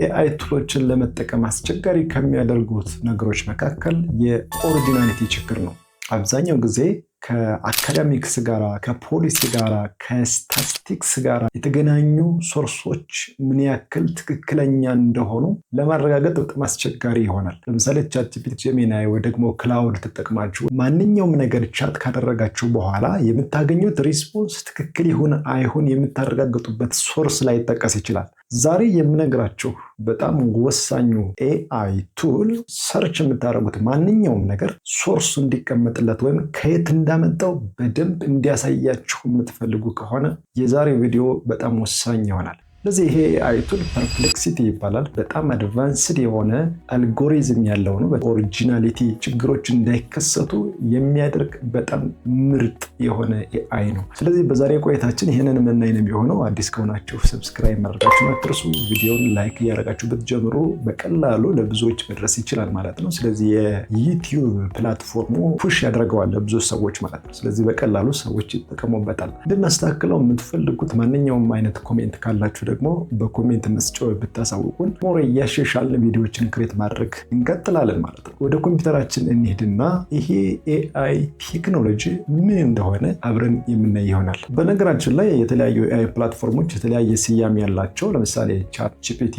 ኤአይ ቱሎችን ለመጠቀም አስቸጋሪ ከሚያደርጉት ነገሮች መካከል የኦሪጂናሊቲ ችግር ነው። አብዛኛው ጊዜ ከአካዳሚክስ ጋራ፣ ከፖሊሲ ጋራ፣ ከስታቲስቲክስ ጋራ የተገናኙ ሶርሶች ምን ያክል ትክክለኛ እንደሆኑ ለማረጋገጥ በጣም አስቸጋሪ ይሆናል። ለምሳሌ ቻትጂፒቲ፣ ጄሚናይ ወይ ደግሞ ክላውድ ተጠቅማችሁ ማንኛውም ነገር ቻት ካደረጋችሁ በኋላ የምታገኙት ሪስፖንስ ትክክል ይሁን አይሁን የምታረጋግጡበት ሶርስ ላይ ይጠቀስ ይችላል። ዛሬ የምነግራችሁ በጣም ወሳኙ ኤአይ ቱል ሰርች የምታደርጉት ማንኛውም ነገር ሶርሱ እንዲቀመጥለት ወይም ከየት እንዳመጣው በደንብ እንዲያሳያችሁ የምትፈልጉ ከሆነ የዛሬው ቪዲዮ በጣም ወሳኝ ይሆናል። ስለዚህ ይሄ ኤአይ ቱል ፐርፕሌክሲቲ ይባላል። በጣም አድቫንስድ የሆነ አልጎሪዝም ያለው ነው። ኦሪጂናሊቲ ችግሮች እንዳይከሰቱ የሚያደርግ በጣም ምርጥ የሆነ ኤአይ ነው። ስለዚህ በዛሬ ቆይታችን ይህንን የምናይ ነው የሚሆነው። አዲስ ከሆናችሁ ሰብስክራይብ ማድረጋችሁን አትርሱ። ቪዲዮን ላይክ እያደረጋችሁ ብትጀምሩ በቀላሉ ለብዙዎች መድረስ ይችላል ማለት ነው። ስለዚህ የዩቲዩብ ፕላትፎርሙ ፑሽ ያደርገዋል ለብዙ ሰዎች ማለት ነው። ስለዚህ በቀላሉ ሰዎች ይጠቀሙበታል። እንድናስተካክለው የምትፈልጉት ማንኛውም አይነት ኮሜንት ካላችሁ ደግሞ በኮሜንት መስጫው ብታሳውቁን ሞር እያሻሻልን ቪዲዮዎችን ክሬት ማድረግ እንቀጥላለን ማለት ነው። ወደ ኮምፒውተራችን እንሄድና ይሄ ኤአይ ቴክኖሎጂ ምን እንደሆነ አብረን የምናይ ይሆናል። በነገራችን ላይ የተለያዩ ኤአይ ፕላትፎርሞች የተለያየ ስያሜ ያላቸው፣ ለምሳሌ ቻትጂፒቲ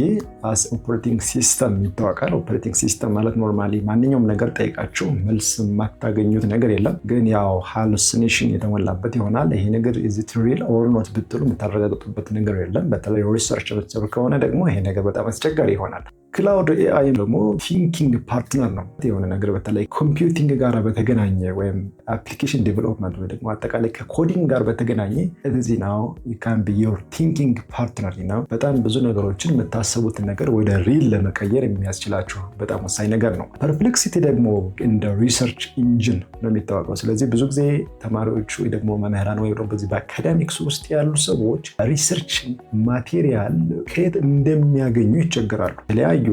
አስ ኦፐሬቲንግ ሲስተም ይታወቃል። ኦፐሬቲንግ ሲስተም ማለት ኖርማሊ ማንኛውም ነገር ጠይቃችሁ መልስ የማታገኙት ነገር የለም፣ ግን ያው ሃሉሲኔሽን የተሞላበት ይሆናል። ይሄ ነገር ኢዝ ኢት ሪል ኦር ኖት ብትሉ የምታረጋግጡበት ነገር የለም። በተለይ ሪሰርች የምትሰሩ ከሆነ ደግሞ ይሄ ነገር በጣም አስቸጋሪ ይሆናል። ክላውድ ኤአይ ደግሞ ቲንኪንግ ፓርትነር ነው። የሆነ ነገር በተለይ ኮምፒውቲንግ ጋር በተገናኘ ወይም አፕሊኬሽን ዴቨሎፕመንት ወይ ደግሞ አጠቃላይ ከኮዲንግ ጋር በተገናኘ እዚህ ነው ካን ቢ ዮር ቲንኪንግ ፓርትነር ነው። በጣም ብዙ ነገሮችን የምታስቡትን ነገር ወደ ሪል ለመቀየር የሚያስችላችሁ በጣም ወሳኝ ነገር ነው። ፐርፕሌክሲቲ ደግሞ እንደ ሪሰርች ኢንጂን ነው የሚታወቀው። ስለዚህ ብዙ ጊዜ ተማሪዎች ወይ ደግሞ መምህራን ወይ ደግሞ በዚህ በአካዳሚክስ ውስጥ ያሉ ሰዎች ሪሰርች ማቴሪያል ከየት እንደሚያገኙ ይቸገራሉ። የተለያዩ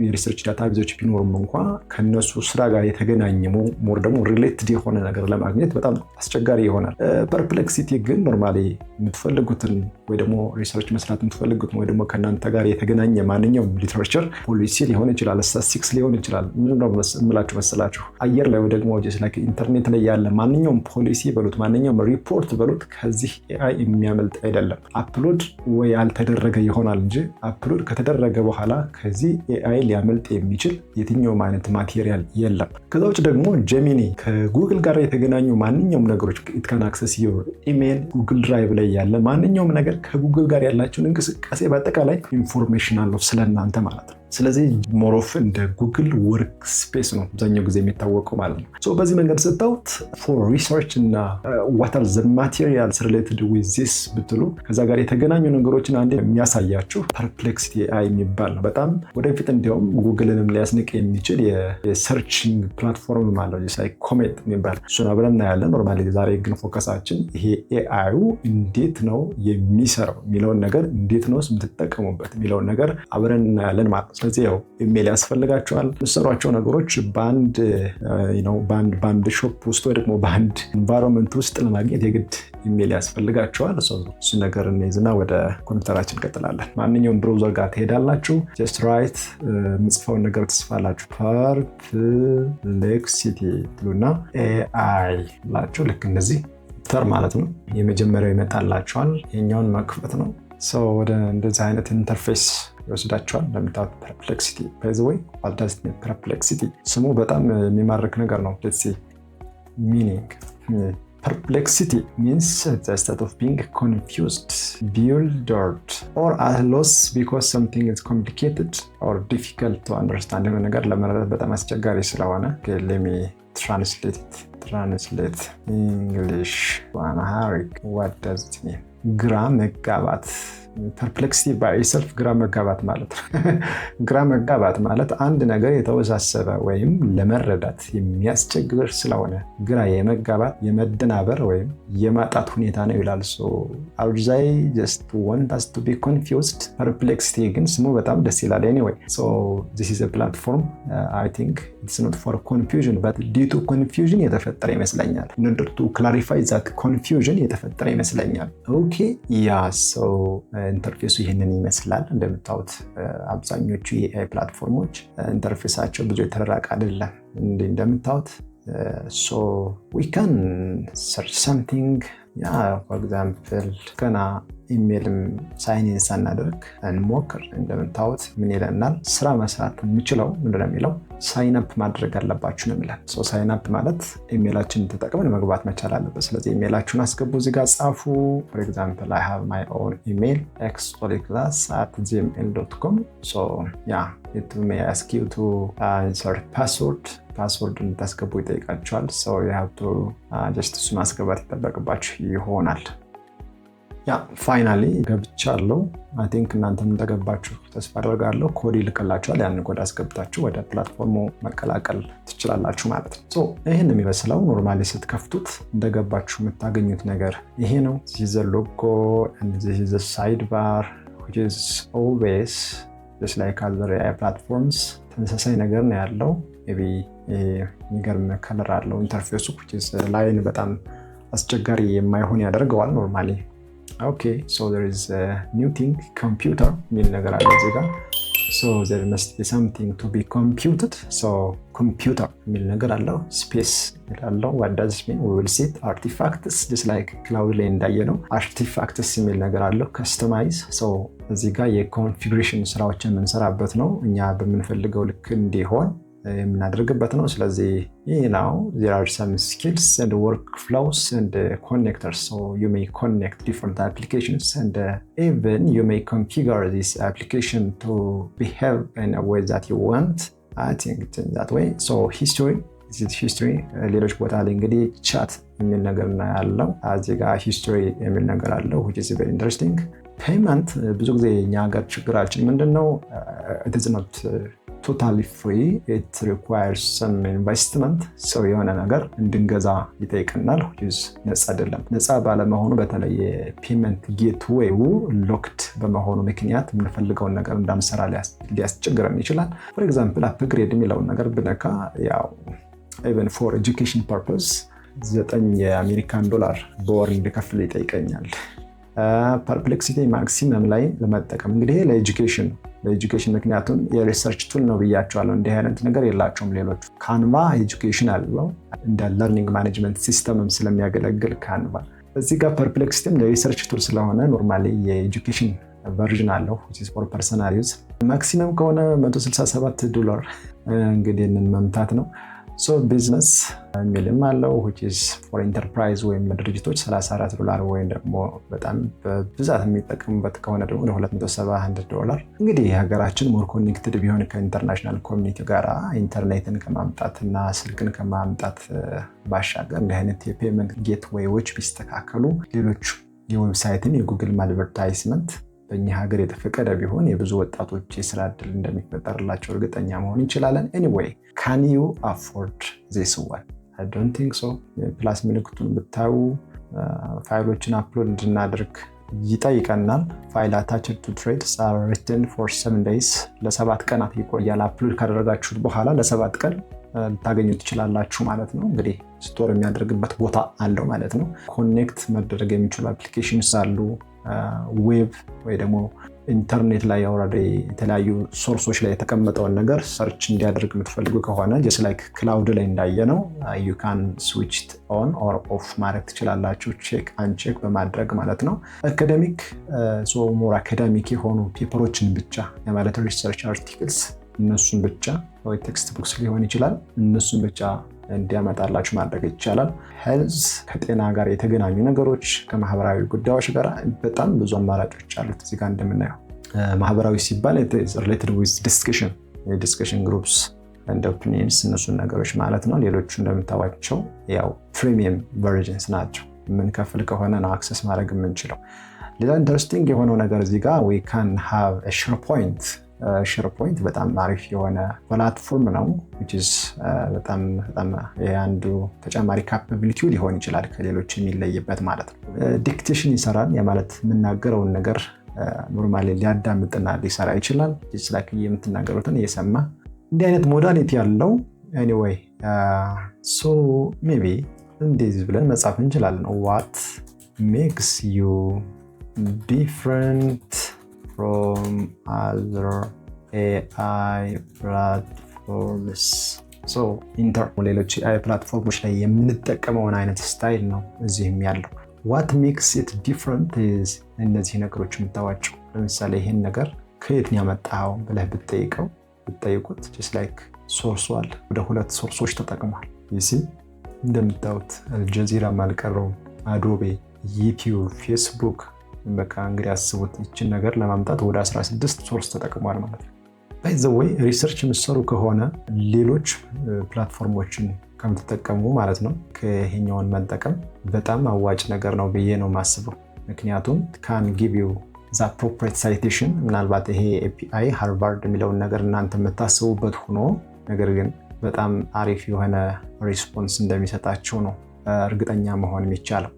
የሪሰርች ዳታቤዞች ቢኖሩም እንኳ ከነሱ ስራ ጋር የተገናኘ ሞር ደግሞ ሪሌትድ የሆነ ነገር ለማግኘት በጣም አስቸጋሪ ይሆናል። ፐርፕሌክሲቲ ግን ኖርማሊ የምትፈልጉትን ወይ ደግሞ ሪሰርች መስራት የምትፈልጉትን ወይ ደግሞ ከእናንተ ጋር የተገናኘ ማንኛውም ሊትሬቸር፣ ፖሊሲ ሊሆን ይችላል፣ ስታቲስቲክስ ሊሆን ይችላል። ምንድነው የምላችሁ መሰላችሁ? አየር ላይ ወይ ደግሞ ኢንተርኔት ላይ ያለ ማንኛውም ፖሊሲ በሉት ማንኛውም ሪፖርት በሉት ከዚህ ኤአይ የሚያመልጥ አይደለም። አፕሎድ ወይ ያልተደረገ ይሆናል እንጂ አፕሎድ ከተደረገ በኋላ ከዚህ ኤአይ ሊያመልጥ የሚችል የትኛውም አይነት ማቴሪያል የለም። ከዛ ውጭ ደግሞ ጄሚኒ ከጉግል ጋር የተገናኙ ማንኛውም ነገሮች ኢት ካን አክሰስ ዮር ኢሜል፣ ጉግል ድራይቭ ላይ ያለ ማንኛውም ነገር ከጉግል ጋር ያላቸውን እንቅስቃሴ በአጠቃላይ ኢንፎርሜሽን አለው ስለእናንተ ማለት ነው። ስለዚህ ሞሮፍ እንደ ጉግል ወርክ ስፔስ ነው አብዛኛው ጊዜ የሚታወቀው ማለት ነው። በዚህ መንገድ ስታዩት ፎር ሪሰርች እና ዋት አር ዘ ማቴሪያልስ ሪሌትድ ዊዝ ዚስ ብትሉ ከዛ ጋር የተገናኙ ነገሮችን አንዴ የሚያሳያችሁ ፐርፕሌክሲቲ ኤአይ የሚባል ነው። በጣም ወደፊት እንዲያውም ጉግልንም ሊያስንቅ የሚችል የሰርችንግ ፕላትፎርም ማለት ነው፣ ኮሜት የሚባል እሱን አብረን እናያለን። ኖርማሊ ዛሬ ግን ፎከሳችን ይሄ ኤአዩ እንዴት ነው የሚሰራው የሚለውን ነገር፣ እንዴት ነው የምትጠቀሙበት የሚለውን ነገር አብረን እናያለን ማለት ነው። ስለዚህ ያው ኢሜል ያስፈልጋቸዋል። የምትሰሯቸው ነገሮች በአንድ ሾፕ ውስጥ ወይ ደግሞ በአንድ ኢንቫይሮንመንት ውስጥ ለማግኘት የግድ ኢሜል ያስፈልጋቸዋል። እሱ ነገር እንይዝና ወደ ኮምፒውተራችን እንቀጥላለን። ማንኛውም ብራውዘር ጋር ትሄዳላችሁ። ጀስት ራይት የምጽፈውን ነገር ትጽፋላችሁ። ፐርፕሌክሲቲ ትሉና ኤአይ ብላችሁ ልክ እንደዚህ ተር ማለት ነው የመጀመሪያው ይመጣላችኋል። የኛውን መክፈት ነው። ወደ እንደዚህ አይነት ኢንተርፌስ ይወስዳቸዋል። እንደምታዩት ፐርፕሌክሲቲ ባይዘወይ አልዳስ ፐርፕሌክሲቲ ስሙ በጣም የሚማርክ ነገር ነው። ሌትስ ሲ ሚኒንግ perplexity means the state of being confused, bewildered, or at a loss because something is complicated or difficult to understand. የሆነ ነገር ለመረዳት በጣም አስቸጋሪ ስለሆነ let me translate English to Amharic. What does it mean? ግራ መጋባት ፐርፕሌክሲቲ ባይ ሰልፍ ግራ መጋባት ማለት ነው። ግራ መጋባት ማለት አንድ ነገር የተወሳሰበ ወይም ለመረዳት የሚያስቸግር ስለሆነ ግራ የመጋባት የመደናበር ወይም የማጣት ሁኔታ ነው ይላል። አውዛይ just want us to be confused. ፐርፕሌክሲቲ ግን ስሙ በጣም ደስ ይላል። anyway so this is a platform I think it's not for confusion but due to confusion የተፈጠረ ይመስለኛል። in order to clarify that confusion የተፈጠረ ይመስለኛል። ኦኬ ኦኬ ያ ሰው ኢንተርፌሱ ይህንን ይመስላል። እንደምታዩት አብዛኞቹ የኤአይ ፕላትፎርሞች ኢንተርፌሳቸው ብዙ የተራራቀ አይደለም። እንደምታዩት so we can search something for example ገና ኢሜልም ሳይን ሳናደርግ እንሞክር። እንደምታዩት ምን ይለናል? ስራ መስራት የምችለው ምንድነው የሚለው ሳይን አፕ ማድረግ አለባችሁ ነው የሚለው። ሳይን አፕ ማለት ኢሜላችንን ተጠቅመን መግባት መቻል አለበት። ስለዚህ ኢሜላችሁን አስገቡ፣ እዚህ ጋር ጻፉ። for example I have my own email xtoliklas@gmail.com so yeah it may ask you to insert ፓስወርድ እንድታስገቡ ይጠይቃቸዋል። you have to just እሱ ማስገባት ይጠበቅባችሁ ይሆናል። ፋይናሊ ገብቻለሁ። አይ ቲንክ እናንተም እንደገባችሁ ተስፋ አደርጋለሁ። ኮድ ይልክላችኋል። ያንን ኮድ አስገብታችሁ ወደ ፕላትፎርሙ መቀላቀል ትችላላችሁ ማለት ነው። ይህን የሚመስለው ኖርማሊ ስትከፍቱት እንደገባችሁ የምታገኙት ነገር ይሄ ነው። this is the logo and this is the sidebar which is always just like other AI platforms ተመሳሳይ ነገር ነው ያለው። maybe የሚገርም ከለር አለው ኢንተርፌሱ which is ላይን በጣም አስቸጋሪ የማይሆን ያደርገዋል ኖርማሊ። Okay, so there is a new thing, computer የሚል ነገር አለ እዚህ ጋር። So there must be something to be computed. So computer የሚል ነገር አለው። ስፔስ ይላለው። What does it mean? We will see artifacts just like cloud ላይ እንዳየነው artifacts የሚል ነገር አለው። customize so እዚህ ጋር የኮንፊግሬሽን ስራዎችን የምንሰራበት ነው። እኛ በምንፈልገው ልክ እንዲሆን የምናደርግበት ነው። ስለዚህ ይህ ነው there are some skills and workflows and connectors so you may connect different applications and even you may configure this application to behave in a way that you want. I think it's in that way. So history ሌሎች ቦታ ላይ እንግዲህ ቻት የሚል ነገር ነው ያለው። እዚህ ጋር history የሚል ነገር አለው which is very interesting. ፔመንት ብዙ ጊዜ እኛ ሀገር ችግራችን ምንድነው? it is not totally free, it requires some investment. so የሆነ ነገር እንድንገዛ ይጠይቀናል which is ነፃ አይደለም። ነፃ ባለመሆኑ በተለይ ፔመንት ጌትዌው ሎክድ በመሆኑ ምክንያት የምንፈልገውን ነገር እንዳንሰራ ሊያስቸግረን ይችላል። for example upgrade የሚለውን ነገር ብነካ ያው even for education purpose $9 በወር እንድከፍል ይጠይቀኛል። ፐርፕሌክሲቲ ማክሲመም ላይ ለመጠቀም እንግዲህ ለኤጁኬሽን ምክንያቱም የሪሰርች ቱል ነው ብያቸዋለሁ። እንዲህ አይነት ነገር የላቸውም ሌሎች። ካንቫ ኤጁኬሽን አለው እንደ ለርኒንግ ማኔጅመንት ሲስተምም ስለሚያገለግል ካንቫ። እዚህ ጋር ፐርፕሌክሲቲም ለሪሰርች ቱል ስለሆነ ኖርማሊ የኤጁኬሽን ቨርዥን አለው which is for personal use። ማክሲመም ከሆነ $167 እንግዲህ መምታት ነው። so business የሚልም አለው which is for enterprise ወይም ለድርጅቶች $34 ወይም ደግሞ በጣም በብዛት የሚጠቀሙበት ከሆነ ደግሞ $271። እንግዲህ ሀገራችን ሞር ኮኔክትድ ቢሆን ከኢንተርናሽናል ኮሚኒቲ ጋራ ኢንተርኔትን ከማምጣትና ስልክን ከማምጣት ባሻገር እንዲህ አይነት የፔመንት ጌትዌይዎች ቢስተካከሉ ሌሎች የዌብሳይትን የጉግል አድቨርታይዝመንት በእኛ ሀገር የተፈቀደ ቢሆን የብዙ ወጣቶች የስራ ዕድል እንደሚፈጠርላቸው እርግጠኛ መሆን እንችላለን። anyway can you afford this one? I don't think so። ፕላስ ምልክቱን ብታዩ ፋይሎችን አፕሎድ እንድናደርግ ይጠይቀናል። ፋይል attached to threads are written for 7 days ለ7 ቀናት ይቆያል። አፕሎድ ካደረጋችሁት በኋላ ለ7 ቀን ልታገኙ ትችላላችሁ ማለት ነው። እንግዲህ ስቶር የሚያደርግበት ቦታ አለው ማለት ነው። ኮኔክት መደረግ የሚችሉ አፕሊኬሽንስ አሉ። ዌብ ወይ ደግሞ ኢንተርኔት ላይ ኦልሬዲ የተለያዩ ሶርሶች ላይ የተቀመጠውን ነገር ሰርች እንዲያደርግ የምትፈልጉ ከሆነ just like ክላውድ ላይ እንዳየነው you can switch it on or off ማድረግ ትችላላችሁ። ቼክ አንቼክ በማድረግ ማለት ነው። አካዳሚክ ሞር አካዳሚክ የሆኑ ፔፐሮችን ብቻ የማለት ሪሰርች አርቲክልስ እነሱን ብቻ ወይ ቴክስት ቡክስ ሊሆን ይችላል እነሱን ብቻ እንዲያመጣላችሁ ማድረግ ይቻላል። ሄልዝ ከጤና ጋር የተገናኙ ነገሮች ከማህበራዊ ጉዳዮች ጋር በጣም ብዙ አማራጮች አሉት። እዚህ ጋር እንደምናየው ማህበራዊ ሲባል it is related with discussion groups and opinions እነሱን ነገሮች ማለት ነው። ሌሎቹ እንደምታዋቸው ያው ፕሪሚየም ቨርዥንስ ናቸው። የምንከፍል ከሆነ ነው አክሰስ ማድረግ የምንችለው። ሌላ ኢንተረስቲንግ የሆነው ነገር እዚህ ጋር we can have a SharePoint በጣም አሪፍ የሆነ ፕላትፎርም ነው which is በጣም የአንዱ ተጨማሪ ካፓቢሊቲው ሊሆን ይችላል ከሌሎች የሚለይበት ማለት ነው። ዲክቴሽን ይሰራል። ማለት የምናገረውን ነገር ኖርማሊ ሊያዳምጥና ሊሰራ ይችላል። just like የምትናገሩትን እየሰማ እንዲህ አይነት ሞዳሊቲ ያለው anyway so maybe እንደዚህ ብለን መጻፍ እንችላለን። what makes you different from other AI platforms. ሌሎች AI ፕላትፎርሞች ላይ የምንጠቀመውን አይነት ስታይል ነው እዚህም ያለው። what makes it different is እነዚህ ነገሮች የምታዋቸው። ለምሳሌ ይሄን ነገር ከየት ነው ያመጣው ብለህ ብትጠይቁት just like ሶርሱ አለ። ወደ 2 ሶርሶች ተጠቅሟል። እንደምታዩት አልጀዚራም አልቀረውም፣ አዶቤ፣ ዩቲዩብ፣ ፌስቡክ በቃ እንግዲህ አስቡት ይችን ነገር ለማምጣት ወደ 16 ሶርስ ተጠቅሟል ማለት ነው። ባይ ዘ ወይ ሪሰርች የምትሰሩ ከሆነ ሌሎች ፕላትፎርሞችን ከምትጠቀሙ ማለት ነው ከይሄኛውን መጠቀም በጣም አዋጭ ነገር ነው ብዬ ነው የማስበው። ምክንያቱም ካን ጊቭ ዩ ዘ አፕሮፕሪየት ሳይቴሽን። ምናልባት ይሄ API ሃርቫርድ የሚለውን ነገር እናንተ የምታስቡበት ሆኖ ነገር ግን በጣም አሪፍ የሆነ ሪስፖንስ እንደሚሰጣቸው ነው እርግጠኛ መሆን የሚቻለው።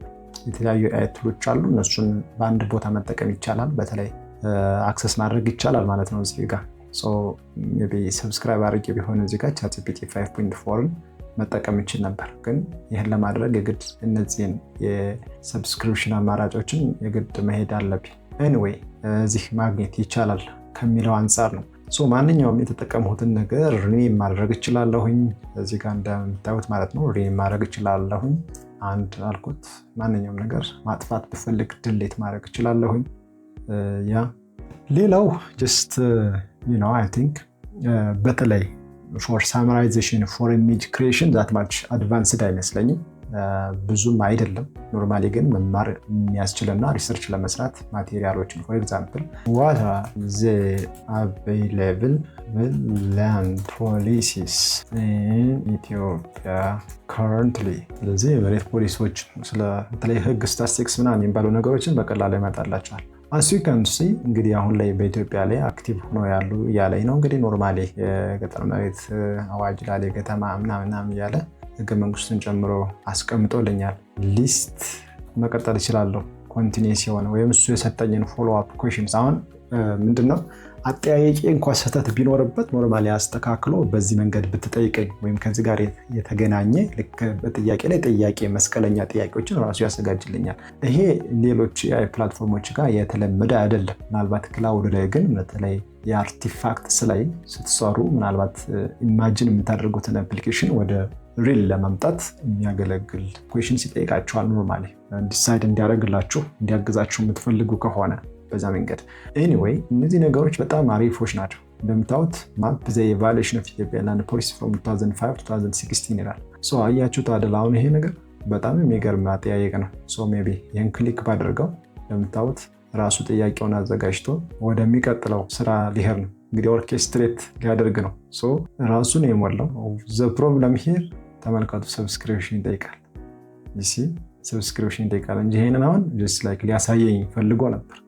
የተለያዩ AI ቱሎች አሉ። እነሱን በአንድ ቦታ መጠቀም ይቻላል። በተለይ አክሰስ ማድረግ ይቻላል ማለት ነው እዚህ ጋር ሜይ ቢ ሰብስክራይብ አድርጌ ቢሆን እዚህ ጋር ChatGPT 5.4ን መጠቀም ይችል ነበር። ግን ይህን ለማድረግ የግድ እነዚህን የሰብስክሪፕሽን አማራጮችን የግድ መሄድ አለብኝ። ኤኒዌይ እዚህ ማግኘት ይቻላል ከሚለው አንጻር ነው። ማንኛውም የተጠቀምሁትን ነገር ሪኔም ማድረግ እችላለሁኝ። እዚህ ጋር እንደምታዩት ማለት ነው ሪኔም ማድረግ እችላለሁኝ። አንድ አልኩት። ማንኛውም ነገር ማጥፋት ብፈልግ ድሌት ማድረግ እችላለሁኝ። ሌላው ጀስት I think በተለይ ፎር ሳመራይዜሽን ፎር ኢሜጅ ክሪኤሽን ዛት ማች አድቫንስድ አይመስለኝም፣ ብዙም አይደለም። ኖርማሊ ግን መማር የሚያስችልና ሪሰርች ለመስራት ማቴሪያሎችን ፎር ኤግዛምፕል what are the available land policies in Ethiopia currently። ስለዚህ የመሬት ፖሊሲዎች ስለተለይ ህግ፣ ስታቲስቲክስ ምናምን የሚባሉ ነገሮችን በቀላሉ ይመጣላቸዋል። as you can see እንግዲህ አሁን ላይ በኢትዮጵያ ላይ አክቲቭ ሆነው ያሉ እያለኝ ነው እንግዲህ ኖርማሊ የገጠር መሬት አዋጅ ላይ የከተማ ምናምን እያለ ህገ መንግስቱን ጨምሮ አስቀምጦልኛል። ሊስት መቀጠል እችላለሁ ኮንቲኒየስ የሆነ ወይም እሱ የሰጠኝን ፎሎ አፕ ኩዌሽንስ። አሁን ምንድነው አጠያየቄ እንኳን ስህተት ቢኖርበት ኖርማሊ አስተካክሎ በዚህ መንገድ ብትጠይቀኝ ወይም ከዚህ ጋር የተገናኘ ልክ በጥያቄ ላይ ጥያቄ መስቀለኛ ጥያቄዎችን ራሱ ያዘጋጅልኛል። ይሄ ሌሎች AI ፕላትፎርሞች ጋር የተለመደ አይደለም። ምናልባት ክላውድ ላይ ግን በተለይ የአርቲፋክትስ ላይ ስትሰሩ ምናልባት ኢማጂን የምታደርጉትን አፕሊኬሽን ወደ ሪል ለማምጣት የሚያገለግል ኩዌሽንስ ይጠይቃችኋል። ኖርማሊ ዲሳይድ እንዲያደርግላችሁ እንዲያግዛችሁ የምትፈልጉ ከሆነ በዛ መንገድ። ኤኒዌይ እነዚህ ነገሮች በጣም አሪፎች ናቸው። እንደምታዩት ማፕ ዘ ኢቫሉዌሽን ኦፍ ኢትዮጵያ ላንድ ፖሊሲ ፍሮም 2005-2016 ይላል። አያችሁት አይደል? አሁን ይሄ ነገር በጣም የሚገርም አጠያየቅ ነው። ሜይ ቢ ይህን ክሊክ ባደርገው እንደምታዩት ራሱ ጥያቄውን አዘጋጅቶ ወደሚቀጥለው ስራ ሊሄድ ነው። እንግዲህ ኦርኬስትሬት ሊያደርግ ነው። ራሱን የሞላው ዘ ፕሮብለም ሂር ተመልከቱ። ሰብስክሪፕሽን ይጠይቃል። ሰብስክሪፕሽን ይጠይቃል እንጂ ይሄንን አሁን ጀስት ላይክ ሊያሳየኝ ፈልጎ ነበር።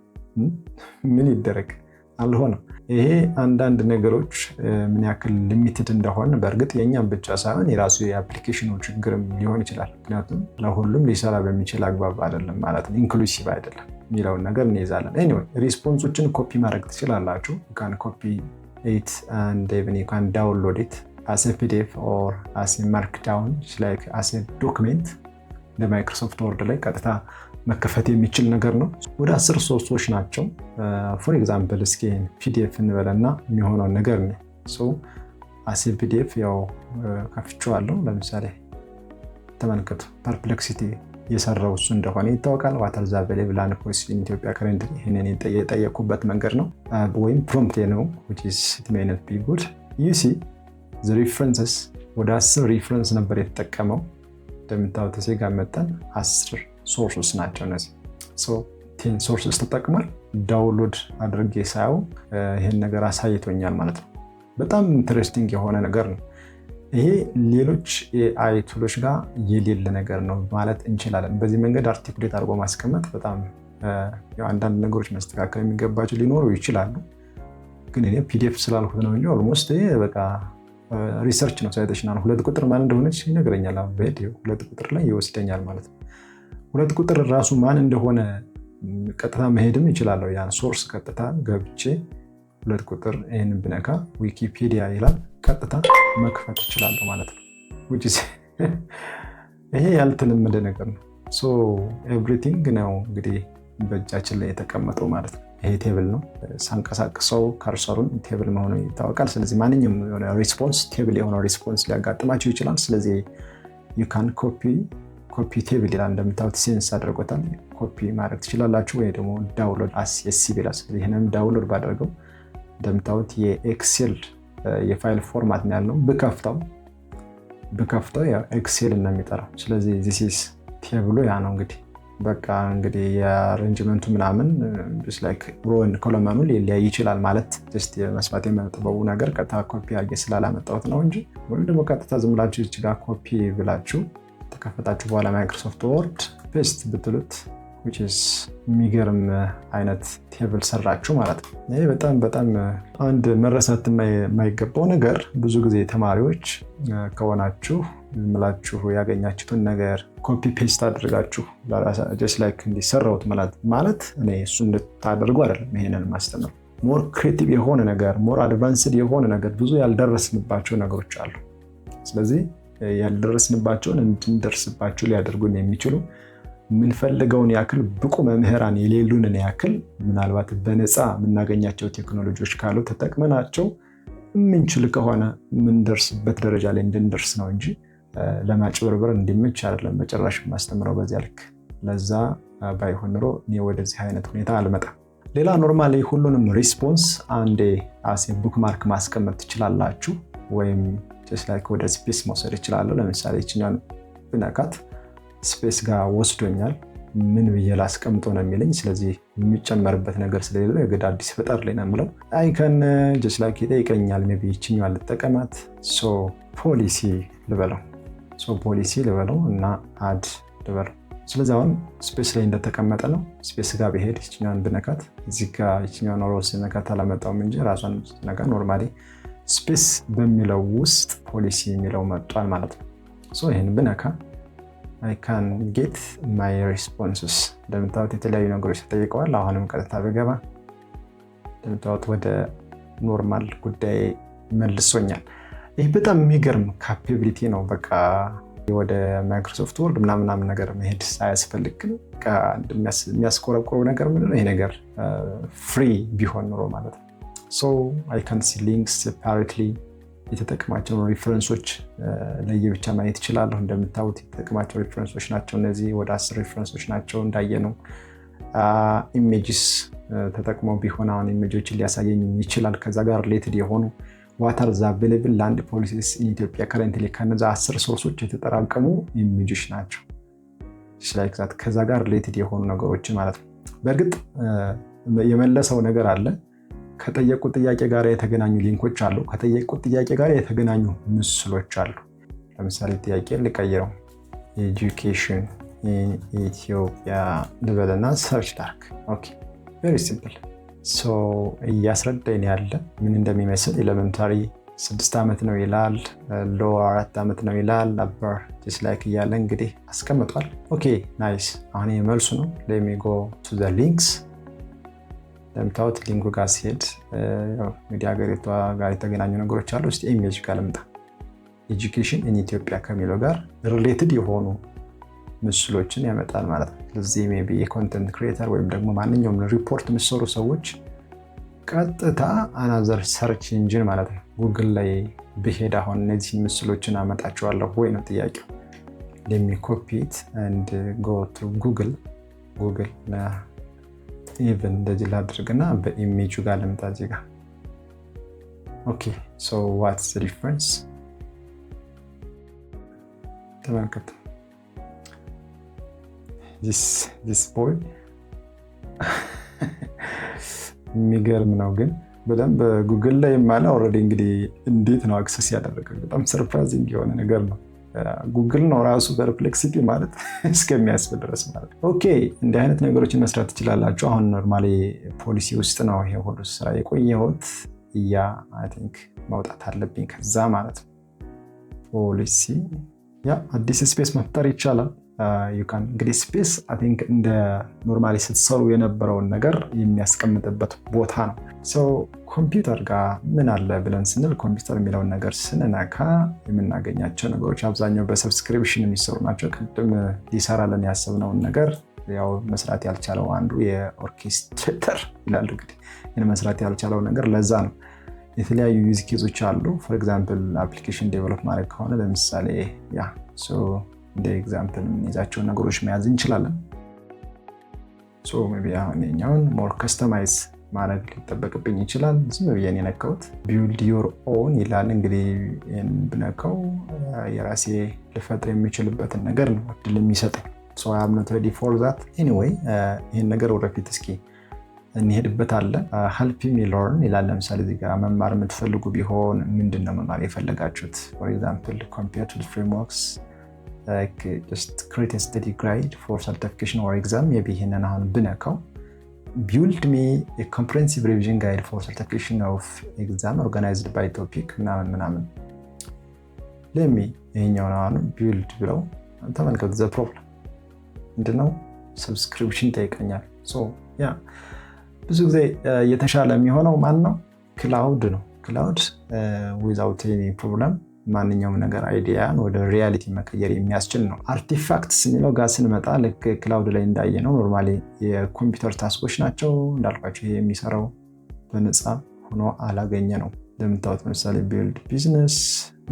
ምን ይደረግ አልሆነም። ይሄ አንዳንድ ነገሮች ምን ያክል ሊሚትድ እንደሆነ በእርግጥ የኛም ብቻ ሳይሆን የራሱ የአፕሊኬሽኑ ችግርም ሊሆን ይችላል። ምክንያቱም ለሁሉም ሊሰራ በሚችል አግባብ አይደለም ማለት ነው፣ ኢንክሉሲቭ አይደለም የሚለውን ነገር እንይዛለን። ኤኒዌይ ሪስፖንሶችን ኮፒ ማድረግ ትችላላችሁ። you can copy it and even you can download it as a PDF or as a markdown like as a document ለማይክሮሶፍት ወርድ ላይ ቀጥታ መከፈት የሚችል ነገር ነው። ወደ 10 ሶርሶች ናቸው። ፎር ኤግዛምፕል እስኪ PDF እንበለና የሚሆነው ነገር ነው። as a PDF ያው ከፍቼዋለሁ። ለምሳሌ ተመልከቱ። ፐርፕሌክሲቲ የሰራው እሱ እንደሆነ ይታወቃል። what are the available land policies in Ethiopia currently ይሄንን የጠየቁበት መንገድ ነው ወይም ፕሮምፕት ነው which is it may not be good. you see the references ወደ 10 ሪፈረንስ ነበር የተጠቀመው። እንደምታዩት እዚህ ጋር መጣን 10 ሶርሶች ናቸው እነዚህ። 10 ሶርሶች ተጠቅሟል። ዳውንሎድ አድርጌ ሳየው ይሄን ነገር አሳይቶኛል ማለት ነው። በጣም ኢንትረስቲንግ የሆነ ነገር ነው። ይሄ ሌሎች AI ቱሎች ጋር የሌለ ነገር ነው ማለት እንችላለን። በዚህ መንገድ አርቲኩሌት አድርጎ ማስቀመጥ በጣም አንዳንድ ነገሮች መስተካከል የሚገባቸው ሊኖሩ ይችላሉ። ግን እኔ PDF ስላልኩት ነው እንጂ ኦልሞስት በቃ ሪሰርች ነው፣ ሳይቴሽናል። 2 ቁጥር ማን እንደሆነች ይነግረኛል። በቪዲዮ 2 ቁጥር ላይ ይወስደኛል ማለት ነው። 2 ቁጥር ራሱ ማን እንደሆነ ቀጥታ መሄድም ይችላለሁ። ያን ሶርስ ቀጥታ ገብቼ 2 ቁጥር ይሄንን ብነካ ዊኪፒዲያ ይላል፣ ቀጥታ መክፈት ይችላለሁ ማለት ነው። ይሄ ያልተለመደ ነገር ነው። ኤቭሪቲንግ ነው እንግዲህ በእጃችን ላይ የተቀመጠው ማለት ነው። ይሄ ቴብል ነው። ሳንቀሳቅሰው ካርሰሩን ቴብል መሆኑ ይታወቃል። ስለዚህ ማንኛውም የሆነ ሪስፖንስ ቴብል የሆነ ሪስፖንስ ሊያጋጥማቸው ይችላል። ስለዚህ you can ኮፒ ቴብል ይላል። እንደምታዩት ሴንስ አድርጎታል። ኮፒ ማድረግ ትችላላችሁ ወይ ደግሞ ዳውንሎድ አስ ኤስሲቪ ይላል። ስለዚህ ይሄንን ዳውንሎድ ባደርገው እንደምታዩት የኤክሴል የፋይል ፎርማት ነው ያለው። ብከፍተው ያው ኤክሴል ነው የሚጠራው። ስለዚህ this is ቴብሉ ያ ነው እንግዲህ በቃ እንግዲህ የአሬንጅመንቱ ምናምን just like row and column ሊለያይ ይችላል ማለት just የመስፋት የመጥበቡ ነገር ቀጥታ ኮፒ አድርጌ ስላላመጣሁት ነው እንጂ ወይም ደግሞ ቀጥታ ዝም ብላችሁ እዚህ ጋር ኮፒ ብላችሁ ተከፈታችሁ በኋላ ማይክሮሶፍት ወርድ ፔስት ብትሉት which is የሚገርም አይነት ቴብል ሰራችሁ ማለት ነው። ይሄ በጣም አንድ መረሳት የማይገባው ነገር ብዙ ጊዜ ተማሪዎች ከሆናችሁ ምላችሁ ያገኛችሁትን ነገር ኮፒ ፔስት አድርጋችሁ just like እንዲሰራውት ማለት እኔ እሱ እንድታደርጉ አይደለም ይሄንን ማስተምር። ሞር ክሬቲቭ የሆነ ነገር ሞር አድቫንስድ የሆነ ነገር ብዙ ያልደረስንባቸው ነገሮች አሉ። ስለዚህ ያልደረስንባቸውን እንድንደርስባቸው ሊያደርጉን የሚችሉ የምንፈልገውን ያክል ብቁ መምህራን የሌሉንን ያክል ምናልባት በነፃ የምናገኛቸው ቴክኖሎጂዎች ካሉ ተጠቅመናቸው የምንችል ከሆነ የምንደርስበት ደረጃ ላይ እንድንደርስ ነው እንጂ ለማጭበርበር እንዲመች አይደለም በጭራሽ ማስተምረው በዚያ ልክ። ለዛ ባይሆን ኖሮ እኔ ወደዚህ አይነት ሁኔታ አልመጣም። ሌላ ኖርማሊ ሁሉንም ሪስፖንስ አንዴ አሴ ቡክማርክ ማስቀመጥ ትችላላችሁ፣ ወይም just like ወደ ስፔስ መውሰድ ይችላል። ለምሳሌ እቺኛን ብነካት ስፔስ ጋር ወስዶኛል። ምን ብዬ ላስቀምጦ ነው የሚለኝ። ስለዚህ የሚጨመርበት ነገር ስለሌለው የግድ አዲስ ፍጠር ላይ ነው የምለው። አይከን just like ይጠይቀኛል። ሜቢ እቺኛን ልጠቀማት። ፖሊሲ ልበለው እና አድ ልበለው። ስለዚህ አሁን ስፔስ ላይ እንደተቀመጠ ነው። ስፔስ ጋር ብሄድ እቺኛን ብነካት እዚህ ጋር እቺኛን ሮስ ነካት አላመጣውም እንጂ ራሷን ነገር ኖርማሊ ስፔስ በሚለው ውስጥ ፖሊሲ የሚለው መጥቷል ማለት ነው። ይሄን ብነካ I can get my responses። እንደምታዩት የተለያዩ ነገሮች ተጠይቀዋል። አሁንም ቀጥታ ብገባ እንደምታዩት ወደ ኖርማል ጉዳይ መልሶኛል። ይህ በጣም የሚገርም ካፓቢሊቲ ነው። በቃ ወደ ማይክሮሶፍት ወርድ ምናምን ነገር መሄድ ሳያስፈልግ የሚያስቆረቁረው ነገር ምንድን ነው? ይሄ ነገር ፍሪ ቢሆን ኖሮ ማለት ነው። I can see links separately። የተጠቀማቸው ሪፈረንሶች ለየብቻ ማየት ይችላለሁ። እንደምታዩት የተጠቀማቸው ሪፈረንሶች ናቸው እነዚህ። ወደ 10 ሪፈረንሶች ናቸው እንዳየነው። ኢሜጅስ ተጠቅመው ቢሆን አሁን ኢሜጆችን ሊያሳየኝ ይችላል። ከዛ ጋር ሪሌትድ የሆኑ what are the available land policies in Ethiopia currently ከነዛ 10 ሶርሶች የተጠራቀሙ ኢሜጆች ናቸው። like that ከዛ ጋር ሪሌትድ የሆኑ ነገሮች ማለት ነው። በእርግጥ የመለሰው ነገር አለ። ከጠየቁት ጥያቄ ጋር የተገናኙ ሊንኮች አሉ። ከጠየቁት ጥያቄ ጋር የተገናኙ ምስሎች አሉ። ለምሳሌ ጥያቄ ልቀይረው። ኤጁኬሽን ኢን ኢትዮጵያ ልበልና ሰርች ላርክ። ኦኬ ቬሪ ሲምፕል። እያስረዳኝ ያለ ምን እንደሚመስል ኤሌመንታሪ 6 ዓመት ነው ይላል፣ ሎ 4 ዓመት ነው ይላል፣ አበር just like እያለ እንግዲህ አስቀምጧል። ኦኬ ናይስ። አሁን የመልሱ ነው። let me go to the links። ለምታዩት ሊንኩ ጋር ሲሄድ እንግዲህ ሀገሪቷ ጋር የተገናኙ ነገሮች አሉ። እስቲ ኢሜጅ ጋር ልምጣ። ኤጁኬሽን ኢን ኢትዮጵያ ከሚለው ጋር ሪሌትድ የሆኑ ምስሎችን ያመጣል ማለት ነው። ስለዚህ ሜቢ የኮንተንት ክሪኤተር ወይም ደግሞ ማንኛውም ሪፖርት የሚሰሩ ሰዎች ቀጥታ አናዘር ሰርች ኢንጂን ማለት ነው ጉግል ላይ ብሄድ አሁን እነዚህ ምስሎችን አመጣቸዋለሁ ወይ ነው ጥያቄው። let me copy it and go to Google ኢቨን እንደዚህ ላድርግና በኢሜጁ ጋር ልምጣ እዚህ ጋር። ኦኬ what's the difference? ተመልከቱ። this boy የሚገርም ነው። ግን በደንብ ጉግል ላይ ማለት ኦልሬዲ እንግዲህ እንዴት ነው አክሰስ ያደረገው? በጣም ሰርፕራይዚንግ የሆነ ነገር ነው። ጉግል ነው ራሱ ፐርፕሌክሲቲ ማለት እስከሚያስብል ድረስ ማለት ነው። ኦኬ እንዲህ አይነት ነገሮችን መስራት ትችላላችሁ። አሁን ኖርማሊ ፖሊሲ ውስጥ ነው ይሄ ሁሉ ስራ የቆየሁት። አይ ቲንክ መውጣት አለብኝ ከዛ ማለት ነው። ፖሊሲ አዲስ ስፔስ መፍጠር ይቻላል። እንግዲህ ስፔስ አይ ቲንክ እንደ ኖርማሊ ስትሰሩ የነበረውን ነገር የሚያስቀምጥበት ቦታ ነው። ኮምፒውተር ጋር ምን አለ ብለን ስንል ኮምፒውተር የሚለውን ነገር ስንነካ የምናገኛቸው ነገሮች አብዛኛው በሰብስክሪፕሽን የሚሰሩ ናቸው። ቅድም ሊሰራልን ያሰብነውን ነገር ያው መስራት ያልቻለው አንዱ የኦርኬስትሬተር ይላል እንግዲህ መስራት ያልቻለው ነገር ለዛ ነው። የተለያዩ ዩዝ ኬዞች አሉ። ፎር ኤግዛምፕል አፕሊኬሽን ዴቨሎፕ ማድረግ ከሆነ ለምሳሌ እንደ ኤግዛምፕል የምንይዛቸውን ነገሮች መያዝ እንችላለን። ሜይ ቢ አሁን የኛውን ሞር ከስተማይዝ ማድረግ ሊጠበቅብኝ ይችላል። ዝም ብዬ ነው የነካሁት። ቢውልድ ዮር ኦን ይላል እንግዲህ ይህን ብነካው የራሴ ልፈጥር የሚችልበትን ነገር ነው እድል የሚሰጠኝ። I'm not ready for that. Anyway ይህን ነገር ወደፊት እስኪ እንሄድበታለን። help me learn ይላል። ለምሳሌ እዚህ ጋር መማር የምትፈልጉ ቢሆን ምንድነው መማር የፈለጋችሁት? For example, compare to the frameworks like just create a study guide for certification or exam. maybe ይሄንን አሁን ብነካው build me a comprehensive revision guide for certification of exam organized by topic ምናምን ለሚ ይሄኛው አሁን build ብለው ተመልከቱ። the problem ምንድነው? ሰብስክሪፕሽን ጠይቀኛል። ብዙ ጊዜ የተሻለ የሚሆነው ማን ነው? ክላውድ ነው። ክላውድ without any problem ማንኛውም ነገር አይዲያን ወደ ሪያሊቲ መቀየር የሚያስችል ነው። አርቲፋክትስ የሚለው ጋር ስንመጣ ልክ ክላውድ ላይ እንዳየነው ኖርማሊ የኮምፒውተር ታስኮች ናቸው እንዳልኳቸው። ይሄ የሚሰራው በነፃ ሆኖ አላገኘ ነው። እንደምታዩት ለምሳሌ ቢልድ ቢዝነስ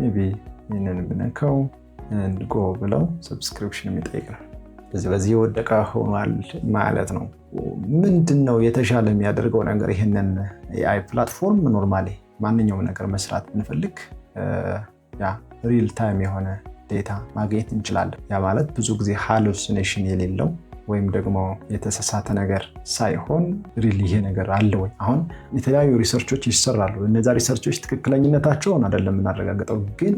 ሜይ ቢ ይህንን ብነካው ጎ ብለው ሰብስክሪፕሽን የሚጠይቅ ነው። በዚህ የወደቀ ሆኗል ማለት ነው። ምንድነው የተሻለ የሚያደርገው ነገር? ይህንን የአይ ፕላትፎርም ኖርማሊ ማንኛውም ነገር መስራት ብንፈልግ ሪል ታይም የሆነ ዴታ ማግኘት እንችላለን። ያ ማለት ብዙ ጊዜ ሃሉሲኔሽን የሌለው ወይም ደግሞ የተሳሳተ ነገር ሳይሆን ሪል ይሄ ነገር አለ ወይ? አሁን የተለያዩ ሪሰርቾች ይሰራሉ። እነዛ ሪሰርቾች ትክክለኝነታቸውን አይደለም የምናረጋግጠው፣ ግን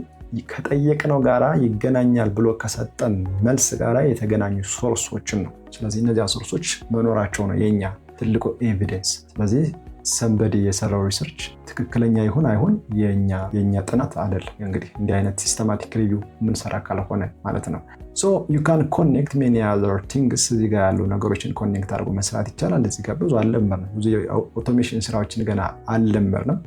ከጠየቅነው ጋራ ይገናኛል ብሎ ከሰጠን መልስ ጋራ የተገናኙ ሶርሶችን ነው። ስለዚህ እነዚያ ሶርሶች መኖራቸው ነው የኛ ትልቁ ኤቪደንስ። ስለዚህ ሰንበዲ የሰራው ሪሰርች ትክክለኛ ይሁን አይሁን የኛ ጥናት አይደለም። እንግዲህ እንዲህ አይነት ሲስተማቲክ ሪቪው ምንሰራ ካልሆነ ማለት ነው። you can connect many other things። እዚህ ጋር ያሉ ነገሮችን ኮኔክት አድርጎ መስራት ይቻላል። እዚህ ጋር ብዙ አልለመድንም። ብዙ አውቶሜሽን ስራዎችን ገና አልለመድንም።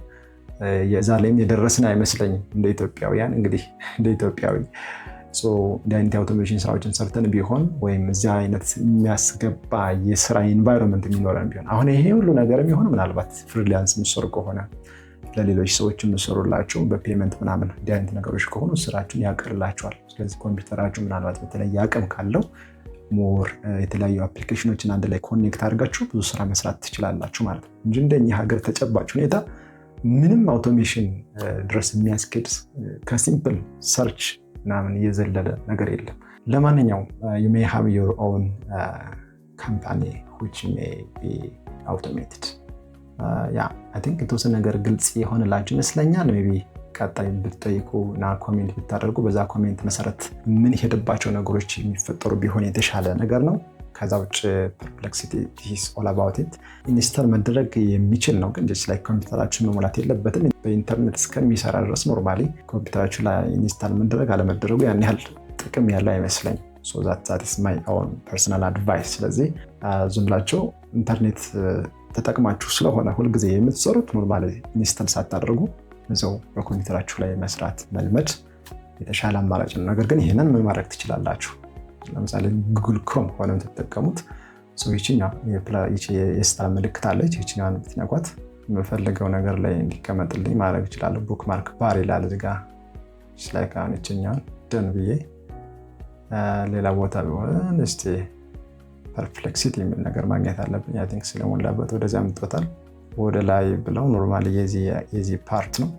የዛ ላይም የደረስን አይመስለኝም እንደ ኢትዮጵያውያን። እንግዲህ እንደ ኢትዮጵያዊ እንዲህ አይነት የአውቶሜሽን ስራዎችን ሰርተን ቢሆን ወይም እዚያ አይነት የሚያስገባ የስራ ኢንቫይሮንመንት የሚኖረን ቢሆን፣ አሁን ይሄ ሁሉ ነገር የሚሆን ምናልባት ፍሪላንስ የሚሰሩ ከሆነ ለሌሎች ሰዎች የምሰሩላቸው በፔመንት ምናምን እንዲህ አይነት ነገሮች ከሆኑ ስራችሁን ያቀልላቸዋል። ስለዚህ ኮምፒውተራችሁ ምናልባት በተለየ አቅም ካለው ሞር የተለያዩ አፕሊኬሽኖችን አንድ ላይ ኮኔክት አድርጋችሁ ብዙ ስራ መስራት ትችላላችሁ ማለት ነው እንጂ እንደኛ ሀገር ተጨባጭ ሁኔታ ምንም አውቶሜሽን ድረስ የሚያስኬድ ከሲምፕል ሰርች ምናምን እየዘለለ ነገር የለም። ለማንኛውም you may have your own company which may be automated. I think የተወሰነ ነገር ግልጽ የሆነላችሁ ይመስለኛል። ሜይ ቢ ቀጣይ ብትጠይቁ እና ኮሜንት ብታደርጉ በዛ ኮሜንት መሰረት ምን ሄደባቸው ነገሮች የሚፈጠሩ ቢሆን የተሻለ ነገር ነው። ከዛ ውጭ Perplexity is all about it። ኢንስታል መደረግ የሚችል ነው፣ ግን just like ኮምፒውተራችን መሙላት የለበትም። በኢንተርኔት እስከሚሰራ ድረስ ኖርማሊ ኮምፒውተራችን ላይ ኢንስታል መደረግ አለመደረጉ ያን ያህል ጥቅም ያለው አይመስለኝም። that is my own personal advice። ስለዚህ ዝም ብላችሁ ኢንተርኔት ተጠቅማችሁ ስለሆነ ሁልጊዜ የምትሰሩት ኖርማሊ ኢንስታል ሳታደርጉ እዛው በኮምፒውተራችሁ ላይ መስራት መልመድ የተሻለ አማራጭ ነው። ነገር ግን ይሄንን ምን ማድረግ ትችላላችሁ? ለምሳሌ ጉግል ክሮም ሆነ የምትጠቀሙት ይችኛው የስታር ምልክት አለች። ይችኛውን ብትነኳት የምፈልገው ነገር ላይ እንዲቀመጥልኝ ማድረግ እችላለሁ። ቡክማርክ ባር ይላል እዚህ ጋር ስላይክ አሁን ይችኛውን ደን ብዬ ሌላ ቦታ ቢሆን እስቲ ፐርፕሌክሲቲ የሚል ነገር ማግኘት አለብኝ። አይ ቲንክ ስለሞላበት ወደዚያ አምጥቶታል። ወደ ላይ ብለው ኖርማሊ የዚህ ፓርት ነው።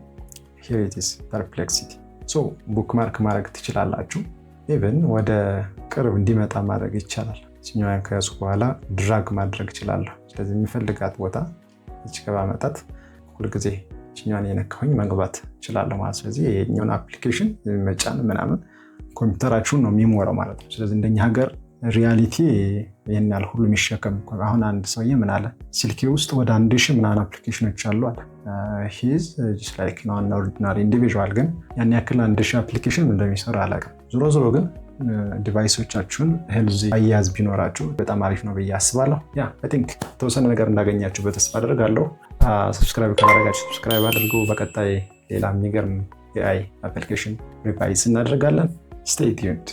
here it is perplexity። ቡክማርክ ማድረግ ትችላላችሁ። ኢቭን ወደ ቅርብ እንዲመጣ ማድረግ ይቻላል። እኛን ከያዝኩ በኋላ ድራግ ማድረግ እችላለሁ። ስለዚህ የሚፈልጋት ቦታ እዚህ ጋር ማመጣት ሁልጊዜ እኛን የነካሁኝ መግባት እችላለሁ ማለት። ስለዚህ የኛውን አፕሊኬሽን መጫን ምናምን ኮምፒውተራችሁን ነው የሚሞላው ማለት ነው። ስለዚህ እንደኛ ሀገር ሪያሊቲ ይሄን ያህል ሁሉ የሚሸከም አሁን አንድ ሰውዬ ምን አለ ስልኬ ውስጥ ወደ 1000 ምናምን አፕሊኬሽኖች አሉ አለ። he is just like an ordinary individual፣ ግን ያን ያክል 1000 አፕሊኬሽን እንደሚሰራ አላውቅም። ዞሮ ግን ዲቫይሶቻችሁን ሄልዚ አያያዝ ቢኖራችሁ በጣም አሪፍ ነው ብዬ አስባለሁ። አይ ቲንክ ተወሰነ ነገር እንዳገኛችሁ በተስፋ አደርጋለሁ። ሰብስክራይብ ካላደረጋችሁ ሰብስክራይብ አድርጉ። በቀጣይ ሌላ የሚገርም የአይ አፕሊኬሽን ሪቫይዝ እናደርጋለን። ስቴይ ቲዩንድ።